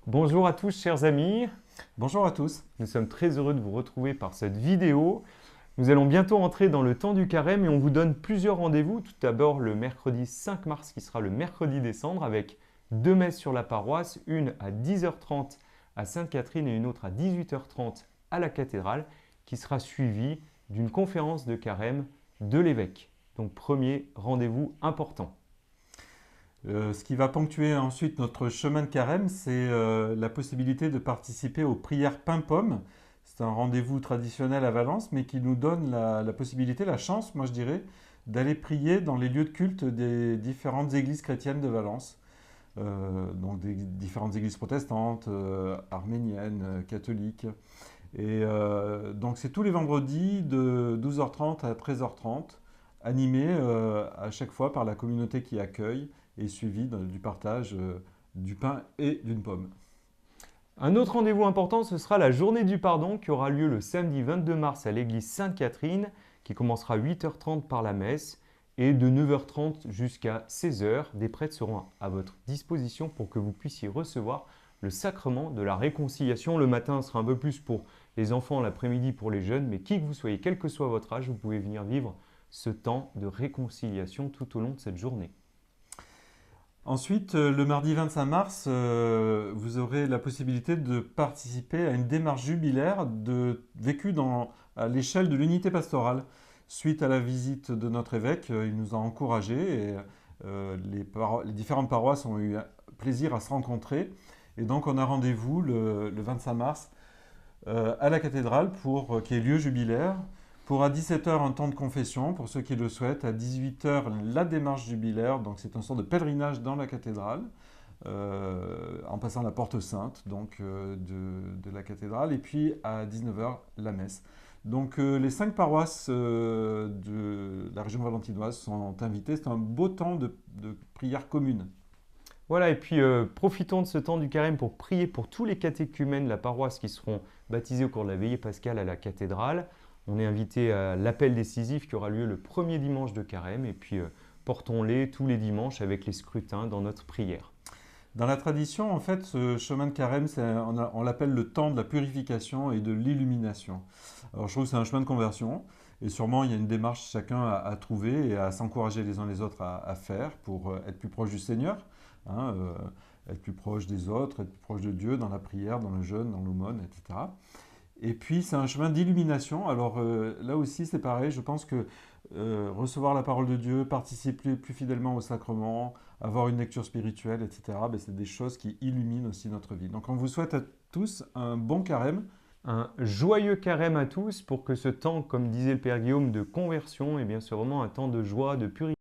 Bonjour à tous chers amis, Bonjour à tous. nous sommes très heureux de vous retrouver par cette vidéo. Nous allons bientôt entrer dans le temps du carême et on vous donne plusieurs rendez-vous. Tout d'abord le mercredi 5 mars qui sera le mercredi des cendres avec deux messes sur la paroisse, une à 10h30 à Sainte-Catherine et une autre à 18h30 à la cathédrale qui sera suivie d'une conférence de carême de l'évêque. Donc premier rendez-vous important. Ce qui va ponctuer ensuite notre chemin de carême, c'est la possibilité de participer aux prières pain-pomme. C'est un rendez-vous traditionnel à Valence, mais qui nous donne la possibilité, la chance, moi je dirais, d'aller prier dans les lieux de culte des différentes églises chrétiennes de Valence. Donc des différentes églises protestantes, arméniennes, catholiques. Et donc c'est tous les vendredis de 12h30 à 13h30, animé à chaque fois par la communauté qui accueille et suivi du partage du pain et d'une pomme. Un autre rendez-vous important, ce sera la journée du pardon qui aura lieu le samedi 22 mars à l'église Sainte-Catherine, qui commencera à 8h30 par la messe et de 9h30 jusqu'à 16h, des prêtres seront à votre disposition pour que vous puissiez recevoir le sacrement de la réconciliation. Le matin sera un peu plus pour les enfants, l'après-midi pour les jeunes, mais qui que vous soyez, quel que soit votre âge, vous pouvez venir vivre ce temps de réconciliation tout au long de cette journée. Ensuite, le mardi 25 mars, vous aurez la possibilité de participer à une démarche jubilaire vécue à l'échelle de l'unité pastorale. Suite à la visite de notre évêque, il nous a encouragés et les différentes paroisses ont eu plaisir à se rencontrer. Et donc on a rendez-vous le 25 mars à la cathédrale qui est lieu jubilaire. Pour à 17h un temps de confession, pour ceux qui le souhaitent. À 18h la démarche jubilaire, donc c'est un sort de pèlerinage dans la cathédrale, en passant la porte sainte de la cathédrale. Et puis à 19h la messe. Donc les 5 paroisses de la région valentinoise sont invitées. C'est un beau temps de prière commune. Voilà, et puis profitons de ce temps du carême pour prier pour tous les catéchumènes de la paroisse qui seront baptisés au cours de la veillée pascale à la cathédrale. On est invité à l'appel décisif qui aura lieu le premier dimanche de carême et puis portons-les tous les dimanches avec les scrutins dans notre prière. Dans la tradition, en fait, ce chemin de carême, on l'appelle le temps de la purification et de l'illumination. Alors je trouve que c'est un chemin de conversion et sûrement il y a une démarche chacun à trouver et à s'encourager les uns les autres à faire pour être plus proche du Seigneur, hein, être plus proche des autres, être plus proche de Dieu dans la prière, dans le jeûne, dans l'aumône, etc. Et puis c'est un chemin d'illumination. Alors là aussi c'est pareil, je pense que recevoir la parole de Dieu, participer plus fidèlement au sacrement, avoir une lecture spirituelle, etc., ben, c'est des choses qui illuminent aussi notre vie. Donc on vous souhaite à tous un bon carême. Un joyeux carême à tous pour que ce temps, comme disait le Père Guillaume, de conversion, eh bien, c'est vraiment un temps de joie, de purification.